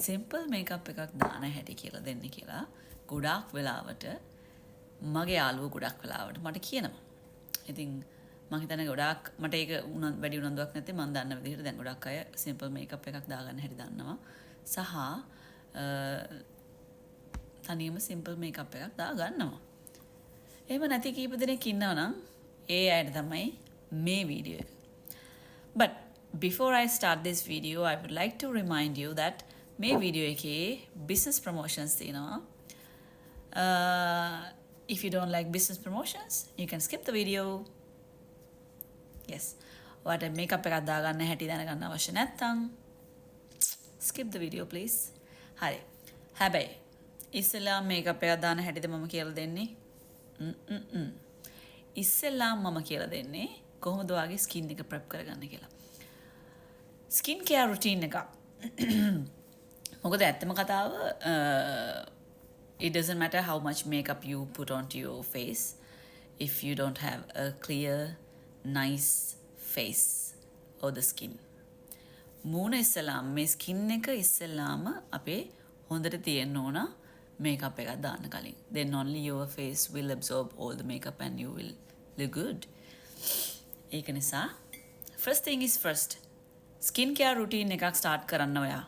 Simple makeup එකක් දාන හැටි කියලා දෙන්න කියලා ගොඩාක් වෙලාවට මගේ යාළුවෝ ගොඩක් වෙලාවට මට කියනවා. ඉතින් මම හිතන්නේ ගොඩාක් මට ඒක වැඩි උනන්දුවක් නැත්තේ මම දන්න විදිහට දැන් ගොඩක් අය සිම්පල් මේකප් එකක් දාගන්න හැටි දන්නවා. සහ තනියම සිම්පල් මේකප් එකක් දාගන්නවා. එහෙම නැති කීප දෙනෙක් ඉන්නවා නම් ඒ අයට තමයි මේ වීඩියෝ එක. But before I start this video, I would like to remind you that මේ වීඩියෝ එකේ business promotions තියෙනවා. If you don't like business promotions, you can skip the video. Yes. ඔයාලට මේකප් එකක් දාගන්න හැටි දැනගන්න අවශ්‍ය නැත්නම් skip the video please. හරි. හැබැයි ඉස්සෙල්ලා මේකප් එකක් දාන්න හැටිද මම කියලා දෙන්නේ? ඉස්සෙල්ලා මම කියලා දෙන්නේ කොහොමද ඔයාගේ ස්කින් එක ප්‍රෙප් කරගන්න කියලා. ස්කින් කෙයාර් රුටීන් එක. මොකද ඇත්තම කතාව it doesn't matter how much makeup you put onto your face if you don't have a clear nice face or the skin. මූණ ඉස්සලාම මේ ස්කින් එක ඉස්සලාම අපේ හොඳට තියෙන්න ඕන makeup එකක් දාන්න කලින්. Then only your face will absorb all the makeup and you will look good. ඒක නිසා first thing is first. Skin care routine එකක් start කරන්න ඔයා.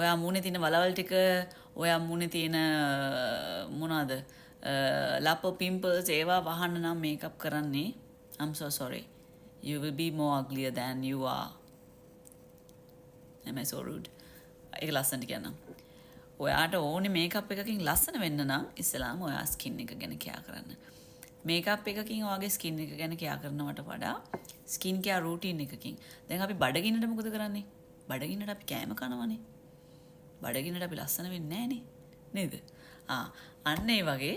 ඔයා මූණේ තියෙන වලවල් ටික, ඔයා මූණේ තියෙන මොනවාද? ලප pimples ඒවා වහන්න නම් makeup කරන්නේ. I'm so sorry. You will be more uglier than you are. Am I so rude? ඒක ලස්සනට කියන්නම්. ඔයාට ඕනේ මේකප් එකකින් ලස්සන වෙන්න නම් ඉස්සලාම ඔයා ස්කින් එක ගැන කෙයා කරන්න. මේකප් එකකින් ඔයාගේ ස්කින් එක ගැන කෙයා කරනවට වඩා ස්කින් කෙයාර් රූටීන් එකකින්. දැන් අපි බඩගින්නට මොකද කරන්නේ? බඩගින්නට අපි කෑම කනවනේ. බඩගින්නට අපි ලස්සන වෙන්නේ නැහනේ. නේද? අන්න ඒ වගේ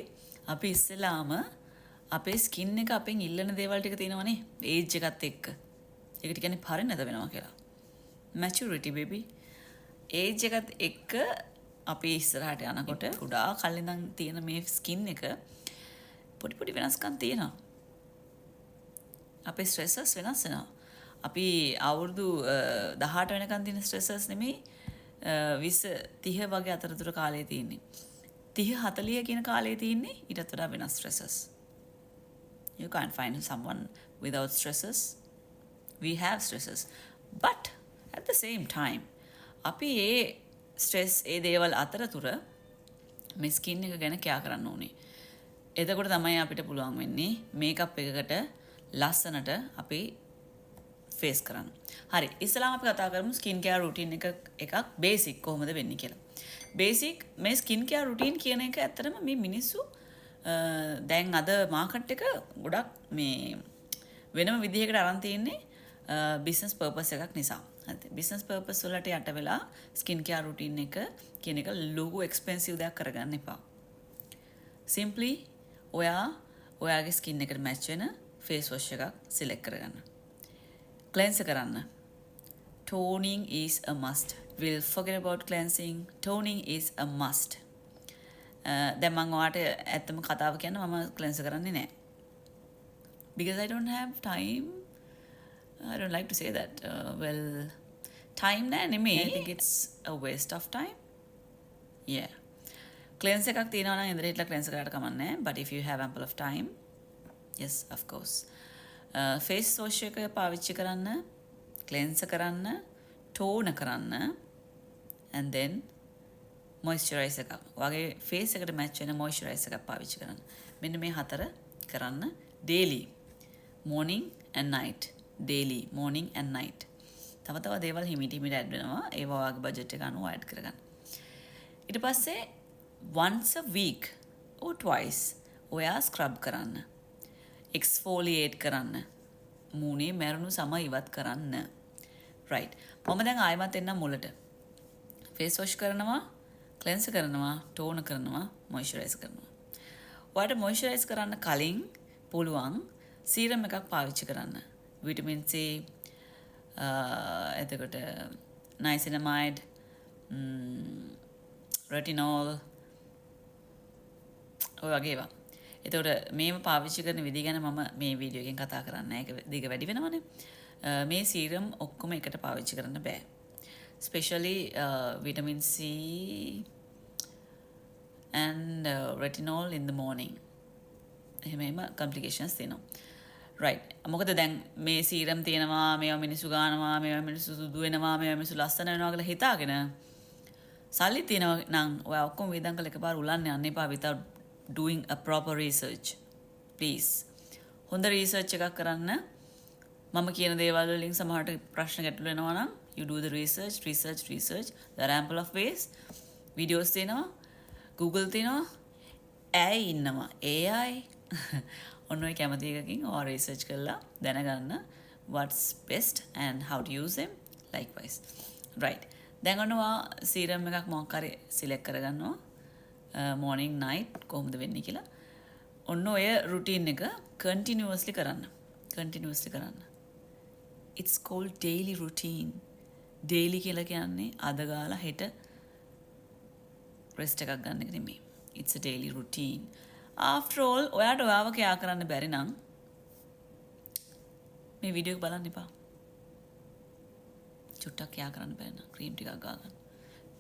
අපි ඉස්සලාම අපේ ස්කින් එක අපෙන් ඉල්ලන දේවල් ටික තියෙනවනේ ඒජ් එකත් එක්ක. ඒකට කියන්නේ පරිණත වෙනවා කියලා. maturity baby. ඒජ් එකත් එක්ක අපි ඉස්සරහට යනකොට කුඩා කල් ඉඳන් තියෙන මේ ස්කින් එක පොඩි පොඩි වෙනස්කම් තියෙනවා. අපේ ස්ට්‍රෙසස් වෙනස් වෙනවා. අපි අවුරුදු 18 වෙනකන් තියෙන ස්ට්‍රෙසස් නෙමෙයි 20 30 වගේ අතරතුර කාලේ තියෙන්නේ. 30 40 කියන කාලේ තියෙන්නේ ඊටත් වඩා වෙනස් ස්ට්‍රෙසස්. You can't find someone without stresses. We have stresses. But at the same time, අපි ඒ ස්ට්‍රෙස් ඒ දේවල් අතරතුර මේ ස්කින් එක ගැන කෙයා කරන්න ඕනේ. එතකොට තමයි අපිට පුළුවන් වෙන්නේ මේකප් එකකට ලස්සනට අපි ෆේස් කරන්න. හරි. ඉස්සලාම අපි කතා කරමු ස්කින් කෙයාර් රුටීන් එකක් බේසික් කොහොමද වෙන්නේ කියලා. බේසික් මේ ස්කින් කෙයාර් රුටීන් කියන එක ඇත්තටම මේ මිනිස්සු දැන් අද මාකට් එක ගොඩක් මේ වෙනම විදිහකට අරන් තියෙන්නේ බිස්නස් පර්පස් එකක් නිසා. හරි. බිස්නස් පර්පස් වලට යට වෙලා ස්කින් කෙයාර් රුටීන් එක කියන එක ලොකු එක්ස්පෙන්සිව් දෙයක් කරගන්න එපා. සිම්ප්ලි ඔයාගේ ස්කින් එකට මැච් වෙන ෆේස් වොෂ් එකක් සිලෙක්ට් කරගන්න. ක්ලෙන්ස් කරන්න. Toning is a must. We'll forget about cleansing. Toning is a must. දැන් මම ඔයාට ඇත්තම කතාව කියන්න මම ක්ලෙන්ස් කරන්නේ නැහැ. Because I don't have time. I don't like to say that. Well, time නෑ නෙමෙයි. I think it's a waste of time. Yeah. Cleanse එකක් තියෙනවා නම් ඉඳලා හිටලා cleanse කරාට කමක් නැහැ. But if you have ample of time, yes, of course. Face wash එක පාවිච්චි කරන්න, cleanse කරන්න, tone කරන්න, and then moisturize එකක්. ඔයාගේ face එකට match වෙන moisturize එකක් පාවිච්චි කරන්න. මෙන්න මේ හතර කරන්න daily. Morning and night. Daily, morning and night. තව තව දේවල් හිමිට ඇඩ් වෙනවා. ඒවා ඔයාගේ බජට් එක අනුව ඇඩ් කරගන්න. ඊට පස්සේ once a week or twice ඔයා ස්ක්‍රබ් කරන්න. exfoliate කරන්න. මූණේ මැරුණු සම ඉවත් කරන්න. right. මම දැන් ආයෙමත් එන්නම් මුලට. face wash කරනවා, cleanse කරනවා, tone කරනවා, moisturize කරනවා. ඔයාට moisturize කරන්න කලින් පුළුවන් serum එකක් පාවිච්චි කරන්න. vitamin C, එතකොට niacinamide, retinol ඔය වගේ ඒවා. එතකොට මේව පාවිච්චි කරන විදිහ ගැන මම මේ වීඩියෝ එකෙන් කතා කරන්නේ නැහැ. ඒක දිග වැඩි වෙනවනේ. මේ සීරම් ඔක්කොම එකට පාවිච්චි කරන්න බෑ. especially vitamin C and retinol in the morning. එහෙම complications තියෙනවා. right. මොකද දැන් මේ සීරම් තියෙනවා, මේවා මිනිස්සු ගන්නවා, මේවා මිනිස්සු සුදු වෙනවා, මේවා මිනිස්සු ලස්සන වෙනවා කියලා හිතාගෙන සල්ලි තියෙනවා නම් ඔයා ඔක්කොම වේදම් කරලා එකපාර උලන්න යන්න එපා without doing a proper research. please. හොඳ research එකක් කරන්න. මම කියන දේවල් වලින් සමහරට ප්‍රශ්න ගැටලු වෙනවා නම් you do the research. There are ample of ways. videos තියෙනවා, Google තියෙනවා, AI ඉන්නවා, AI ඔන්න ඔය කැමති එකකින් ඔයා research කරලා දැනගන්න what's best and how to use them likewise. right. දැන් ඔන්නවා සීරම් එකක් මොකක් හරි select කරගන්නවා morning night කොහොමද වෙන්නේ කියලා. ඔන්න ඔය routine එක continuously කරන්න. It's called daily routine. daily කියලා කියන්නේ අද ගාලා හෙට rest එකක් ගන්න එක නෙමෙයි. It's a daily routine. After all, ඔයාට ඔයාව කයා කරන්න බැරි නම් මේ වීඩියෝ එක බලන්න එපා. චුට්ටක් කයා කරන්න බැරි නම් ක්‍රීම් ටිකක් ගා ගන්න.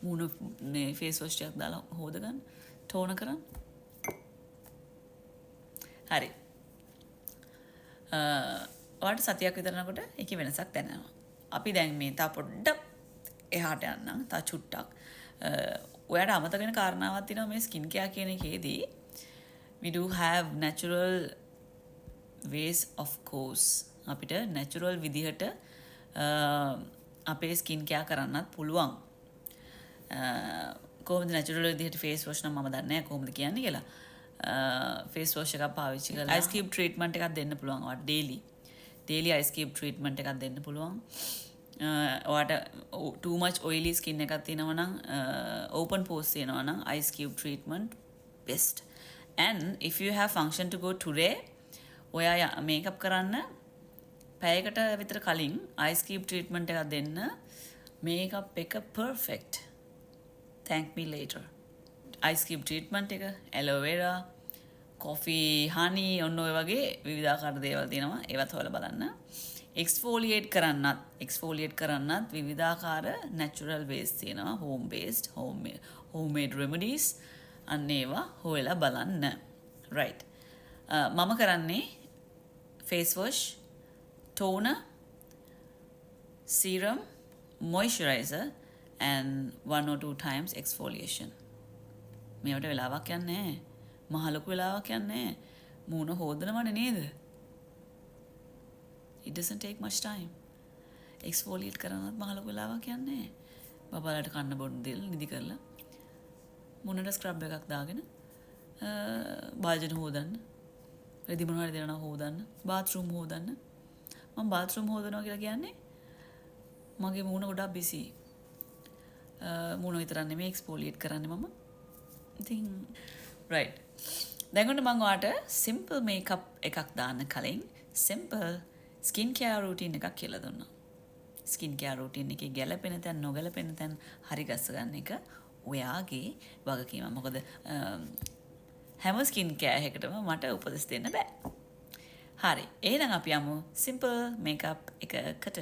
මූණ මේ ෆේස් වොෂ් ටිකක් දාලා හොද ගන්න. ටෝන කරන්න. හරි. ඔයාට සතියක් විතර යනකොට ඒකේ වෙනසක් දැනෙනවා. අපි දැන් මේ තා පොඩ්ඩක් එහාට යන්නම්. තා චුට්ටක්. ඔයාට අමතක වෙන කාරණාවක් තියෙනවා මේ ස්කින් කෙයා කියන එකේදී. We do have natural ways of course. අපිට natural විදිහට අපේ ස්කින් කෙයා කරන්නත් පුළුවන්. කොහොමද natural විදිහට face wash නම් මම දන්නේ නැහැ කොහොමද කියන්නේ කියලා. face wash එකක් පාවිච්චි කරලා ice cube treatment එකක් දෙන්න පුළුවන්. ඔයාට daily ice cube treatment එකක් දෙන්න පුළුවන්. ඔයාට too much oily skin එකක් තියෙනවා නම් open pores තියෙනවා නම් ice cube treatment best. And if you have function to go today, ඔයා makeup කරන්න පැයකට විතර කලින් ice cube treatment එකක් දෙන්න. makeup එක perfect. Thank me later. ice cube treatment එක, aloe vera, coffee, honey ඔන්න ඔය වගේ විවිධාකාර දේවල් තියෙනවා. ඒවත් හොයලා බලන්න. exfoliate කරන්නත් විවිධාකාර natural ways තියෙනවා. homemade remedies. අන්න ඒවා හොයලා බලන්න. right. මම කරන්නේ face wash, toner, serum, moisturizer and 1 or 2 times exfoliation. මේවට වෙලාවක් යන්නේ නැහැ. මහ ලොකු වෙලාවක් යන්නේ නැහැ. මූණ හොදනවනේ නේද? It doesn't take much time. exfoliate කරනවත් මහ ලොකු වෙලාවක් යන්නේ නැහැ. බබාලට කන්න බොන්න දෙලා නිදි කරලා මුණට ස්ක්‍රබ් එකක් දාගෙන භාජන හොදන්න. රෙදි මොනවා හරි දෙනවා හොදන්න. බාත්රූම් හොදන්න. මම බාත්රූම් හොදනවා කියලා කියන්නේ මගේ මූණ ගොඩක් බිසි. මූණ විතරක් නෙමෙයි එක්ස්ෆෝලියේට් කරන්නේ මම. ඉතින් right. දැන් ඔන්න මම ඔයාලට simple makeup එකක් දාන්න කලින් simple skin care routine එකක් කියලා දුන්නා. skin care routine එකේ ගැළපෙන තැන් නොගැළපෙන තැන් හරි ගස්ස ගන්න එක ඔයාගේ වගකීම. මොකද හැම ස්කින් කෙයාර් එකකටම මට උපදෙස් දෙන්න බෑ. හරි. එහෙනම් අපි යමු simple makeup එකකට.